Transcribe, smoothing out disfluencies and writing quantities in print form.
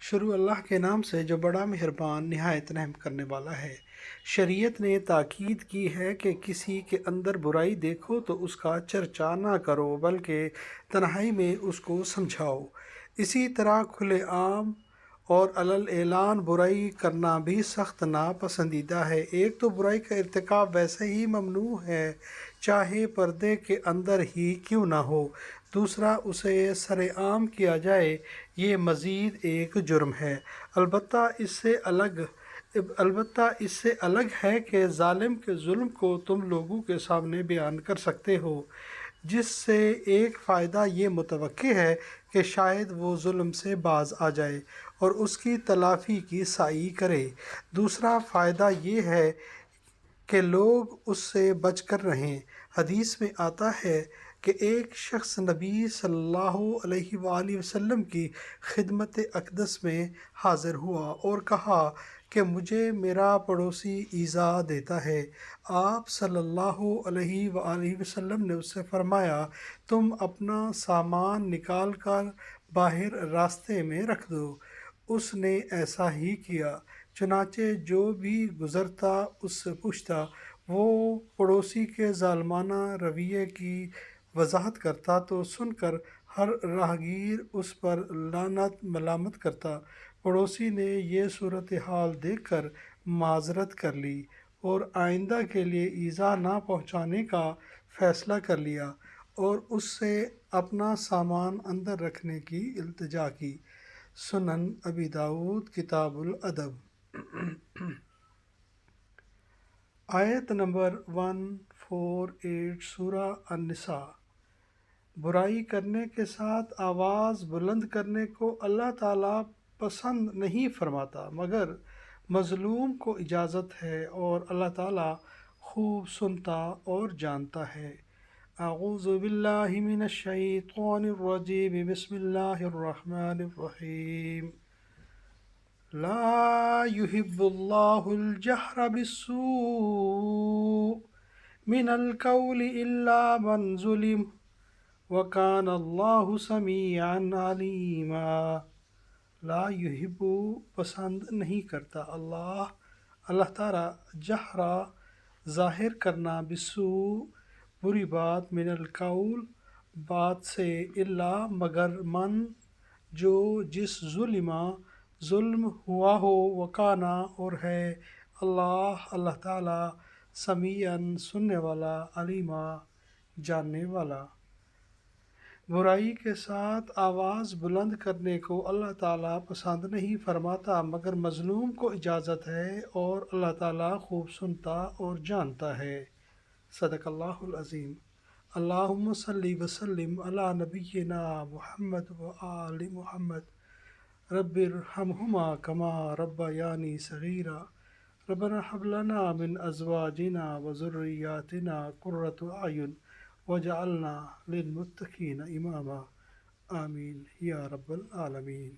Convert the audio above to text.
شروع اللہ کے نام سے جو بڑا مہربان نہایت رحم کرنے والا ہے۔ شریعت نے تاکید کی ہے کہ کسی کے اندر برائی دیکھو تو اس کا چرچا نہ کرو بلکہ تنہائی میں اس کو سمجھاؤ۔ اسی طرح کھلے عام اور علل اعلان برائی کرنا بھی سخت ناپسندیدہ ہے۔ ایک تو برائی کا ارتکاب ویسے ہی ممنوع ہے چاہے پردے کے اندر ہی کیوں نہ ہو، دوسرا اسے سر عام کیا جائے یہ مزید ایک جرم ہے۔ البتہ اس سے الگ ہے کہ ظالم کے ظلم کو تم لوگوں کے سامنے بیان کر سکتے ہو، جس سے ایک فائدہ یہ متوقع ہے کہ شاید وہ ظلم سے باز آ جائے اور اس کی تلافی کی سعی کرے، دوسرا فائدہ یہ ہے کہ لوگ اس سے بچ کر رہیں۔ حدیث میں آتا ہے کہ ایک شخص نبی صلی اللہ علیہ وآلہ وسلم کی خدمت اقدس میں حاضر ہوا اور کہا کہ مجھے میرا پڑوسی ایذا دیتا ہے۔ آپ صلی اللہ علیہ وآلہ وسلم نے اس سے فرمایا، تم اپنا سامان نکال کر باہر راستے میں رکھ دو۔ اس نے ایسا ہی کیا، چنانچہ جو بھی گزرتا اس سے پوچھتا، وہ پڑوسی کے ظالمانہ رویے کی وضاحت کرتا تو سن کر ہر راہگیر اس پر لعنت ملامت کرتا۔ پڑوسی نے یہ صورتحال دیکھ کر معذرت کر لی اور آئندہ کے لیے ایذا نہ پہنچانے کا فیصلہ کر لیا اور اس سے اپنا سامان اندر رکھنے کی التجا کی۔ سنن ابی داؤد کتاب الادب۔ آیت نمبر 148 سورہ النساء۔ برائی کرنے کے ساتھ آواز بلند کرنے کو اللہ تعالیٰ پسند نہیں فرماتا مگر مظلوم کو اجازت ہے اور اللہ تعالیٰ خوب سنتا اور جانتا ہے۔ اعوذ باللہ من الشیطان الرجیم، بسم اللہ الرحمن الرحیم۔ لا يحب اللہ الجہر بالسوء من القول الا من ظلم وکان اللہ سمیعا علیما۔ لا یحب پسند نہیں کرتا اللہ تعالیٰ جہرا ظاہر کرنا، بالسوء بری بات، من القول بات سے، الا مگر، من جو جس ظلم ہوا ہو، وکانا اور ہے، اللہ تعالیٰ سمیعاً سننے والا، علیما جاننے والا۔ برائی کے ساتھ آواز بلند کرنے کو اللہ تعالیٰ پسند نہیں فرماتا مگر مظلوم کو اجازت ہے اور اللہ تعالیٰ خوب سنتا اور جانتا ہے۔ صدق اللہ العظیم۔ اللہم صلی وسلم علی نبینا محمد وآل محمد۔ رب ارحمہما کما ربیانی صغیرا۔ ربنا ہب لنا من ازواجنا وذریاتنا قرۃ اعین وجعلنا للمتقین اماما۔ آمین یا رب العالمین۔